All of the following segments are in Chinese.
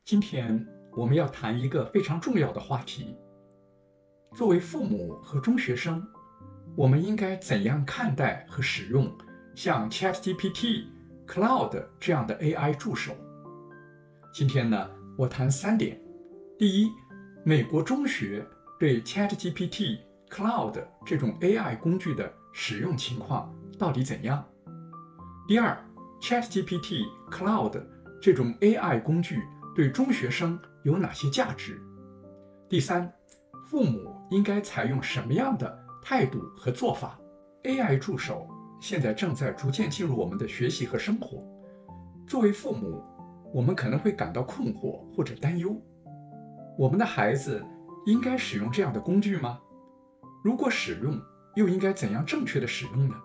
今天我们要谈一个非常重要的话题。作为父母和中学生，我们应该怎样看待和使用像 ChatGPT、Cloud 这样的 AI 助手？今天呢，我谈3点。第一，美国中学对 ChatGPT、Cloud 这种 AI 工具的使用情况到底怎样？第二， ChatGPT、Cloud 这种 AI 工具对中学生有哪些价值？第三，父母应该采用什么样的态度和做法？ AI 助手现在正在逐渐进入我们的学习和生活。作为父母，我们可能会感到困惑或者担忧。我们的孩子应该使用这样的工具吗？如果使用，又应该怎样正确的使用呢？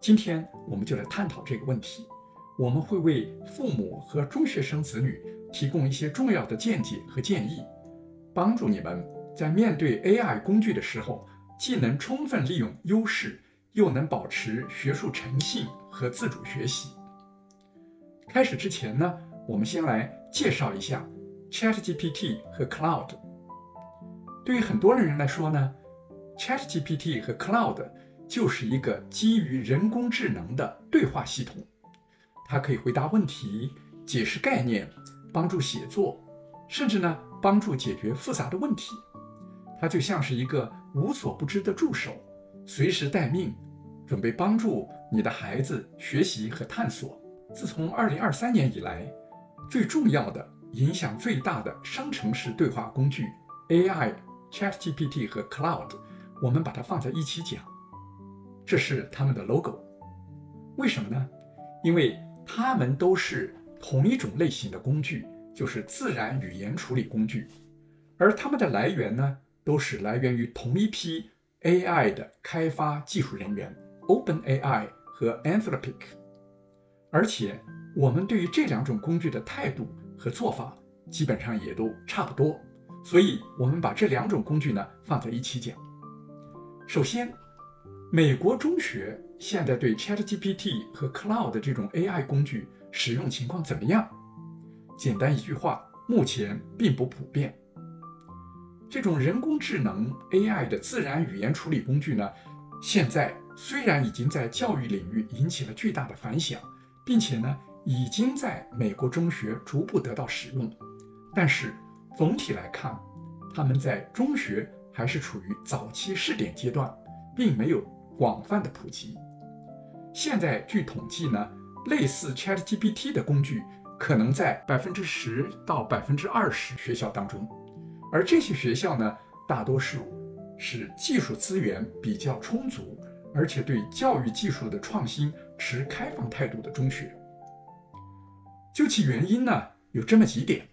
今天我们就来探讨这个问题。我们会为父母和中学生子女提供一些重要的见解和建议，帮助你们在面对 AI 工具的时候，既能充分利用优势，又能保持学术诚信和自主学习。开始之前呢，我们先来介绍一下 ChatGPT 和 Cloud。 对于很多人来说呢， ChatGPT 和 Cloud 就是一个基于人工智能的对话系统。它可以回答问题、解释概念、帮助写作，甚至呢帮助解决复杂的问题。它就像是一个无所不知的助手，随时待命，准备帮助你的孩子学习和探索。自从2023年以来，最重要的、影响最大的生成式对话工具 AI、ChatGPT 和 Cloud， 我们把它放在一起讲。这是他们的 logo。 为什么呢？因为它们都是同一种类型的工具，就是自然语言处理工具，而它们的来源呢，都是来源于同一批 AI 的开发技术人员 OpenAI 和 Anthropic。 而且我们对于这2种工具的态度和做法基本上也都差不多，所以我们把这2种工具呢放在一起讲。首先，美国中学现在对 ChatGPT 和 Cloud 这种 AI 工具使用情况怎么样？简单一句话，目前并不普遍。这种人工智能 AI 的自然语言处理工具呢，现在虽然已经在教育领域引起了巨大的反响，并且呢，已经在美国中学逐步得到使用，但是总体来看，他们在中学还是处于早期试点阶段，并没有广泛的普及。现在据统计呢，类似 ChatGPT 的工具可能在10%到20%学校当中，而这些学校呢，大多数是技术资源比较充足，而且对教育技术的创新持开放态度的中学。究其原因呢，有这么几点。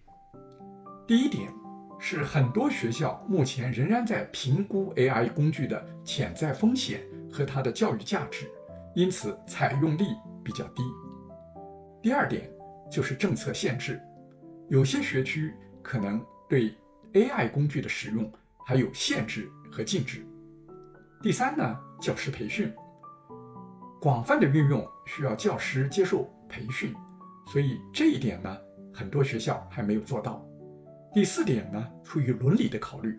第一点是很多学校目前仍然在评估 AI 工具的潜在风险和它的教育价值，因此采用率比较低。第二点就是政策限制，有些学区可能对 AI 工具的使用还有限制和禁止。第三呢，教师培训，广泛的运用需要教师接受培训，所以这一点呢，很多学校还没有做到。第四点呢，出于伦理的考虑，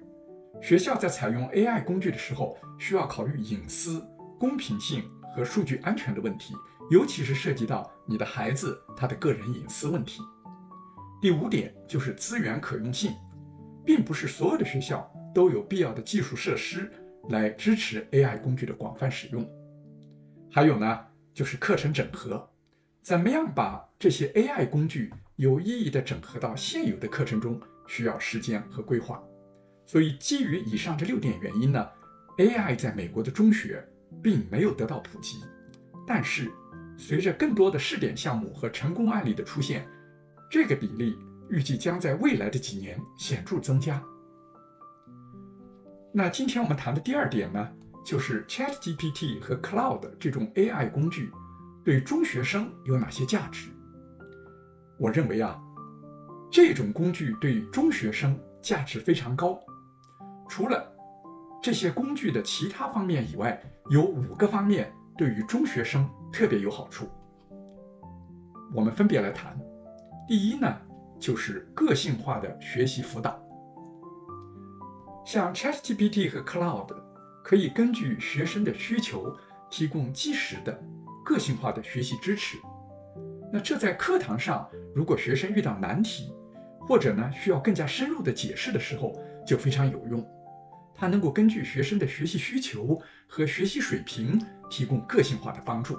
学校在采用 AI 工具的时候，需要考虑隐私、公平性和数据安全的问题，尤其是涉及到你的孩子他的个人隐私问题。第五点就是资源可用性，并不是所有的学校都有必要的技术设施来支持 AI 工具的广泛使用。还有呢，就是课程整合，怎么样把这些 AI 工具有意义地整合到现有的课程中，需要时间和规划。所以基于以上这6点原因呢， AI 在美国的中学并没有得到普及。但是随着更多的试点项目和成功案例的出现，这个比例预计将在未来的几年显著增加。那今天我们谈的第2点呢，就是 ChatGPT 和 Cloud 这种 AI 工具对中学生有哪些价值？我认为这种工具对中学生价值非常高。除了这些工具的其他方面以外，有5个方面对于中学生特别有好处。我们分别来谈。第一呢，就是个性化的学习辅导。像 ChatGPT 和 Cloud 可以根据学生的需求提供即时的个性化的学习支持。那这在课堂上，如果学生遇到难题，或者呢需要更加深入的解释的时候，就非常有用。它能够根据学生的学习需求和学习水平提供个性化的帮助。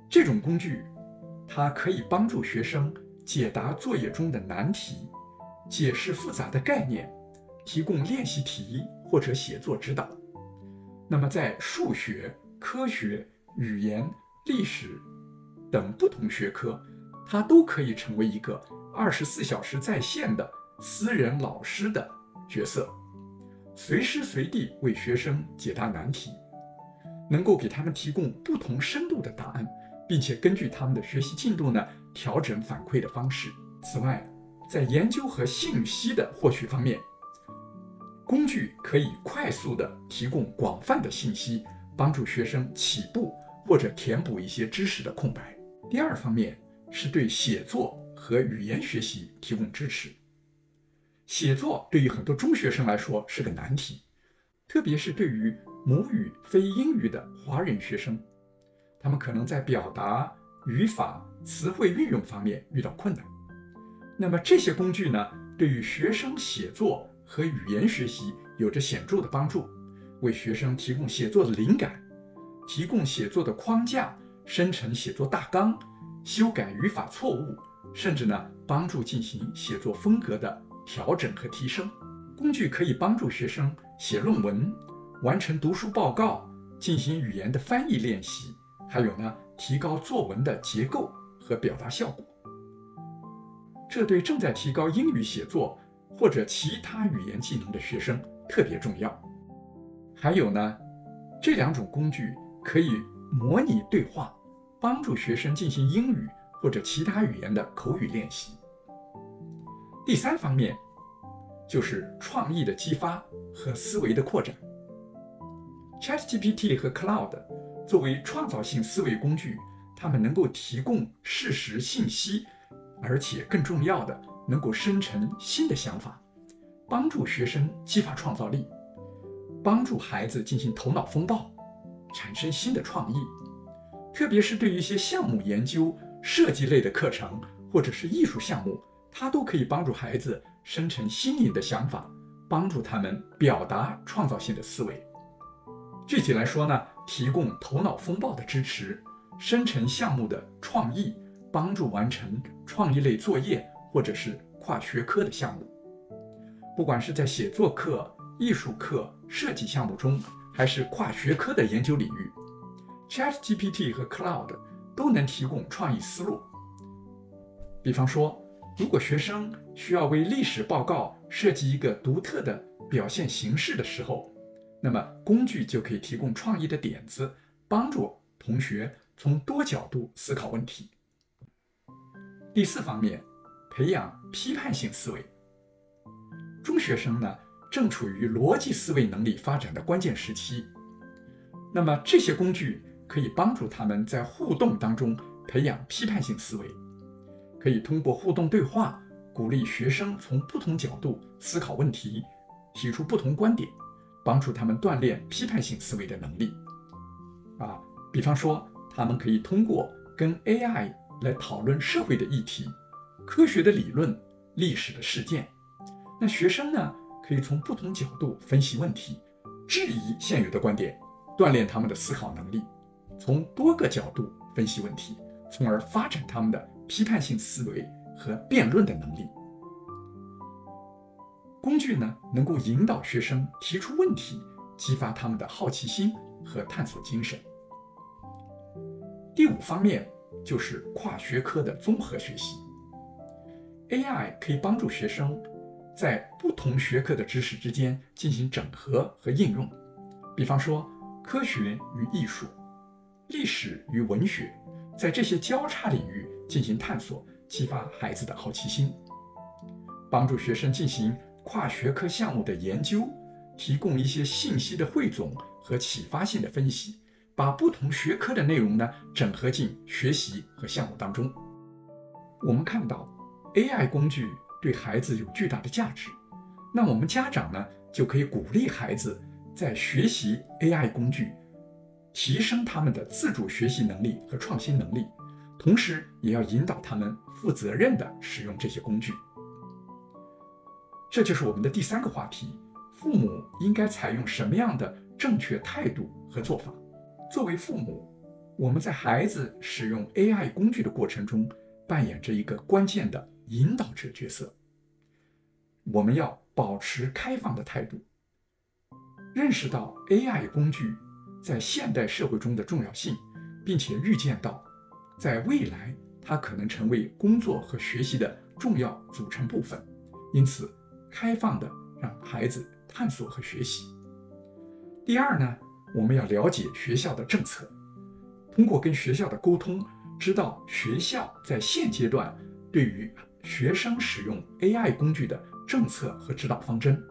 这种工具，它可以帮助学生解答作业中的难题，解释复杂的概念，提供练习题或者写作指导。那么在数学、科学、语言、历史等不同学科，它都可以成为一个24小时在线的私人老师的角色，随时随地为学生解答难题，能够给他们提供不同深度的答案，并且根据他们的学习进度呢，调整反馈的方式。此外，在研究和信息的获取方面，工具可以快速地提供广泛的信息，帮助学生起步或者填补一些知识的空白。第二方面是对写作和语言学习提供支持。写作对于很多中学生来说是个难题，特别是对于母语非英语的华人学生，他们可能在表达、语法、词汇运用方面遇到困难。那么这些工具呢，对于学生写作和语言学习有着显著的帮助，为学生提供写作的灵感，提供写作的框架，生成写作大纲，修改语法错误，甚至呢帮助进行写作风格的调整和提升。工具可以帮助学生写论文，完成读书报告，进行语言的翻译练习，还有呢提高作文的结构和表达效果。这对正在提高英语写作或者其他语言技能的学生特别重要。还有呢，这两种工具可以模拟对话，帮助学生进行英语或者其他语言的口语练习。第三方面就是创意的激发和思维的扩展。ChatGPT 和 Cloud 作为创造性思维工具，它们能够提供事实信息，而且更重要的，能够生成新的想法，帮助学生激发创造力，帮助孩子进行头脑风暴，产生新的创意。特别是对于一些项目研究、设计类的课程或者是艺术项目，它都可以帮助孩子生成新颖的想法，帮助他们表达创造性的思维。具体来说呢，提供头脑风暴的支持，生成项目的创意，帮助完成创意类作业或者是跨学科的项目。不管是在写作课、艺术课、设计项目中，还是跨学科的研究领域， ChatGPT 和 Cloud 都能提供创意思路。比方说，如果学生需要为历史报告设计一个独特的表现形式的时候，那么工具就可以提供创意的点子，帮助同学从多角度思考问题。第四方面，培养批判性思维。中学生呢，正处于逻辑思维能力发展的关键时期，那么这些工具可以帮助他们在互动当中培养批判性思维，可以通过互动对话，鼓励学生从不同角度思考问题，提出不同观点，帮助他们锻炼批判性思维的能力。比方说，他们可以通过跟 AI 来讨论社会的议题、科学的理论、历史的事件。那学生呢，可以从不同角度分析问题，质疑现有的观点，锻炼他们的思考能力，从多个角度分析问题，从而发展他们的批判性思维和辩论的能力。工具呢，能够引导学生提出问题，激发他们的好奇心和探索精神。第五方面就是跨学科的综合学习。AI 可以帮助学生在不同学科的知识之间进行整合和应用，比方说科学与艺术、历史与文学，在这些交叉领域进行探索，激发孩子的好奇心，帮助学生进行跨学科项目的研究，提供一些信息的汇总和启发性的分析，把不同学科的内容呢整合进学习和项目当中。我们看到 AI 工具对孩子有巨大的价值，那我们家长呢，就可以鼓励孩子在学习 AI 工具，提升他们的自主学习能力和创新能力，同时也要引导他们负责任地使用这些工具。这就是我们的第3个话题，父母应该采用什么样的正确态度和做法。作为父母，我们在孩子使用 AI 工具的过程中扮演着一个关键的引导者角色。我们要保持开放的态度，认识到 AI 工具在现代社会中的重要性，并且预见到在未来它可能成为工作和学习的重要组成部分，因此开放地让孩子探索和学习。第2呢，我们要了解学校的政策，通过跟学校的沟通，知道学校在现阶段对于学生使用 AI 工具的政策和指导方针。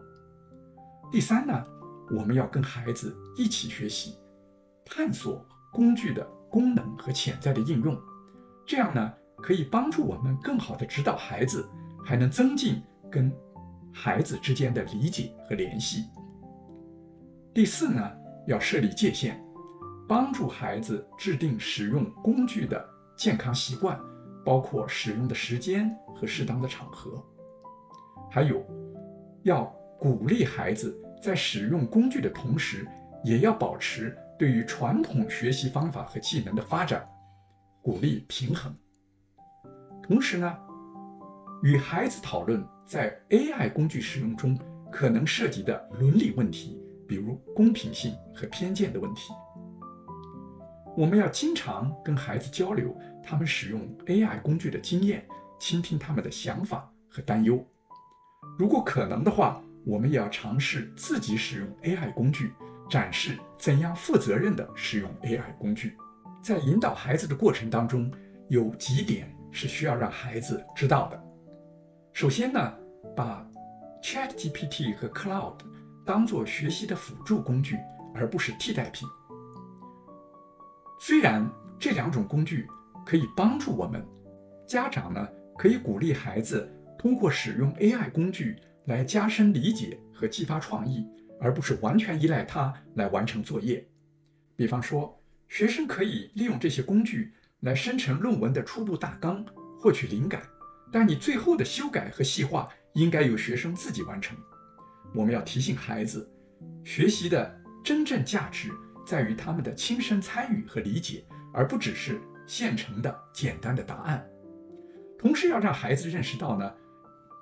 第3呢，我们要跟孩子一起学习，探索工具的功能和潜在的应用，这样呢，可以帮助我们更好地指导孩子，还能增进跟孩子之间的理解和联系。第4呢，要设立界限，帮助孩子制定使用工具的健康习惯，包括使用的时间和适当的场合。还有，要鼓励孩子在使用工具的同时，也要保持对于传统学习方法和技能的发展，鼓励平衡。同时呢，与孩子讨论在 AI 工具使用中可能涉及的伦理问题，比如公平性和偏见的问题。我们要经常跟孩子交流他们使用 AI 工具的经验，倾听他们的想法和担忧。如果可能的话，我们也要尝试自己使用 AI 工具，展示怎样负责任地使用 AI 工具。在引导孩子的过程当中，有几点是需要让孩子知道的。首先呢，把 ChatGPT 和 Cloud 当作学习的辅助工具，而不是替代品。虽然这2种工具可以帮助我们，家长呢可以鼓励孩子通过使用 AI 工具来加深理解和激发创意，而不是完全依赖它来完成作业。比方说，学生可以利用这些工具来生成论文的初步大纲，获取灵感，但你最后的修改和细化应该由学生自己完成。我们要提醒孩子，学习的真正价值在于他们的亲身参与和理解，而不只是现成的简单的答案。同时要让孩子认识到呢，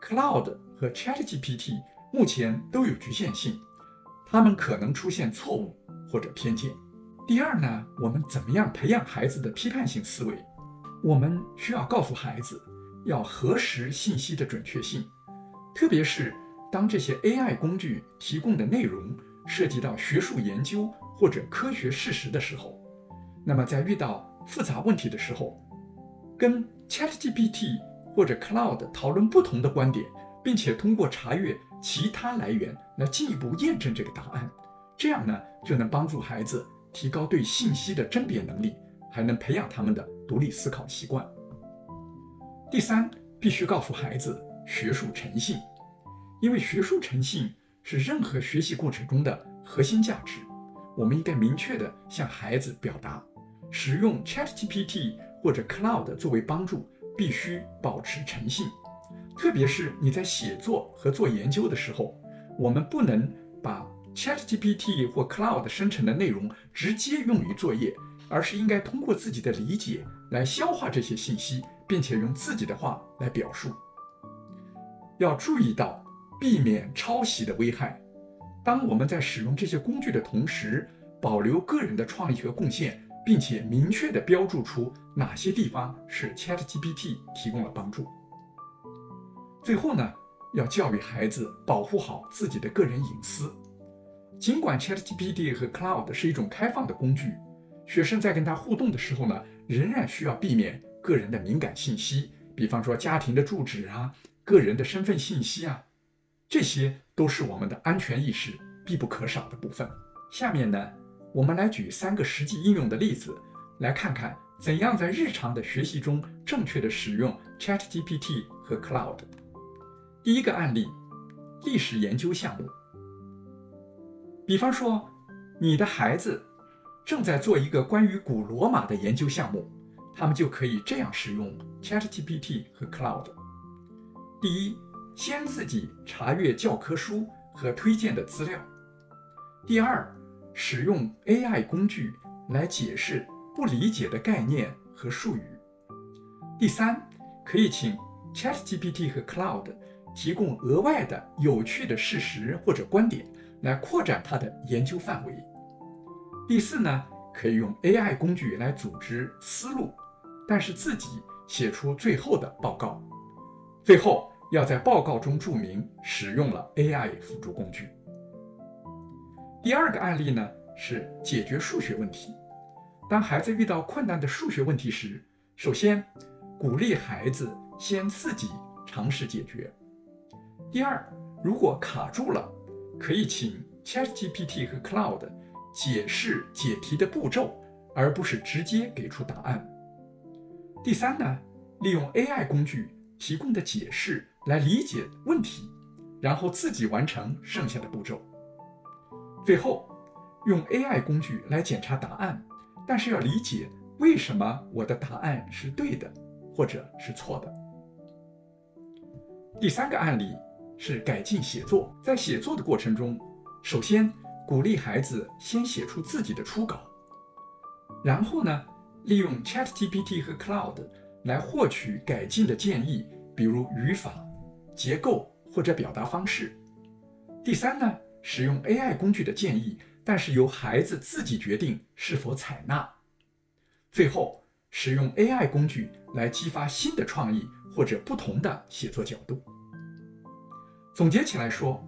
Cloud 和 ChatGPT 目前都有局限性，它们可能出现错误或者偏见。第2呢，我们怎么样培养孩子的批判性思维？我们需要告诉孩子要核实信息的准确性，特别是当这些 AI 工具提供的内容涉及到学术研究或者科学事实的时候，那么在遇到复杂问题的时候，跟 ChatGPT 或者 Cloud 讨论不同的观点，并且通过查阅其他来源来进一步验证这个答案，这样呢，就能帮助孩子提高对信息的甄别能力，还能培养他们的独立思考习惯。第3，必须告诉孩子学术诚信，因为学术诚信是任何学习过程中的核心价值。我们应该明确地向孩子表达，使用 ChatGPT 或者 Cloud 作为帮助，必须保持诚信。特别是你在写作和做研究的时候，我们不能把 ChatGPT 或 Cloud 生成的内容直接用于作业，而是应该通过自己的理解来消化这些信息，并且用自己的话来表述。要注意到避免抄袭的危害。当我们在使用这些工具的同时，保留个人的创意和贡献，并且明确地标注出哪些地方是 ChatGPT 提供了帮助。最后呢，要教育孩子保护好自己的个人隐私。尽管 ChatGPT 和 Cloud 是一种开放的工具，学生在跟它互动的时候呢，仍然需要避免个人的敏感信息，比方说家庭的住址啊、个人的身份信息啊，这些都是我们的安全意识必不可少的部分。下面呢，我们来举3个实际应用的例子，来看看怎样在日常的学习中正确的使用 ChatGPT 和 Cloud。第一个案例，历史研究项目。比方说，你的孩子正在做一个关于古罗马的研究项目，他们就可以这样使用 ChatGPT 和 Cloud。第一，先自己查阅教科书和推荐的资料。第二，使用 AI 工具来解释不理解的概念和术语。第三，可以请 ChatGPT 和 Cloud 提供额外的有趣的事实或者观点，来扩展它的研究范围。第四呢，可以用 AI 工具来组织思路，但是自己写出最后的报告。最后要在报告中注明使用了 AI 辅助工具。第二个案例呢，是解决数学问题。当孩子遇到困难的数学问题时，首先鼓励孩子先自己尝试解决。第二，如果卡住了，可以请 ChatGPT 和 Cloud 解释解题的步骤，而不是直接给出答案。第三呢，利用 AI 工具提供的解释来理解问题，然后自己完成剩下的步骤。最后，用 AI 工具来检查答案，但是要理解为什么我的答案是对的，或者是错的。第三个案例是改进写作。在写作的过程中，首先鼓励孩子先写出自己的初稿，然后呢，利用 ChatGPT 和 Cloud 来获取改进的建议，比如语法、结构或者表达方式。第三呢，使用 AI 工具的建议，但是由孩子自己决定是否采纳。最后，使用 AI 工具来激发新的创意或者不同的写作角度。总结起来说，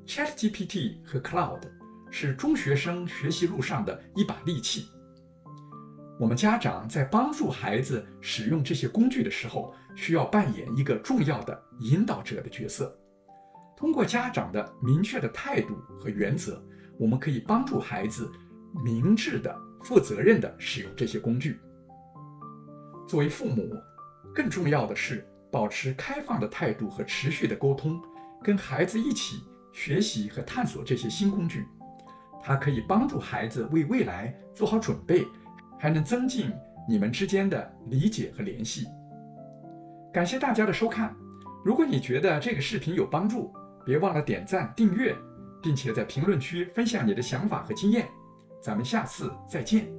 ChatGPT 和 Cloud 是中学生学习路上的一把利器。我们家长在帮助孩子使用这些工具的时候，需要扮演一个重要的引导者的角色。通过家长的明确的态度和原则，我们可以帮助孩子明智的、负责任的使用这些工具。作为父母，更重要的是保持开放的态度和持续的沟通，跟孩子一起学习和探索这些新工具。它可以帮助孩子为未来做好准备，还能增进你们之间的理解和联系。感谢大家的收看。如果你觉得这个视频有帮助，别忘了点赞、订阅，并且在评论区分享你的想法和经验。咱们下次再见。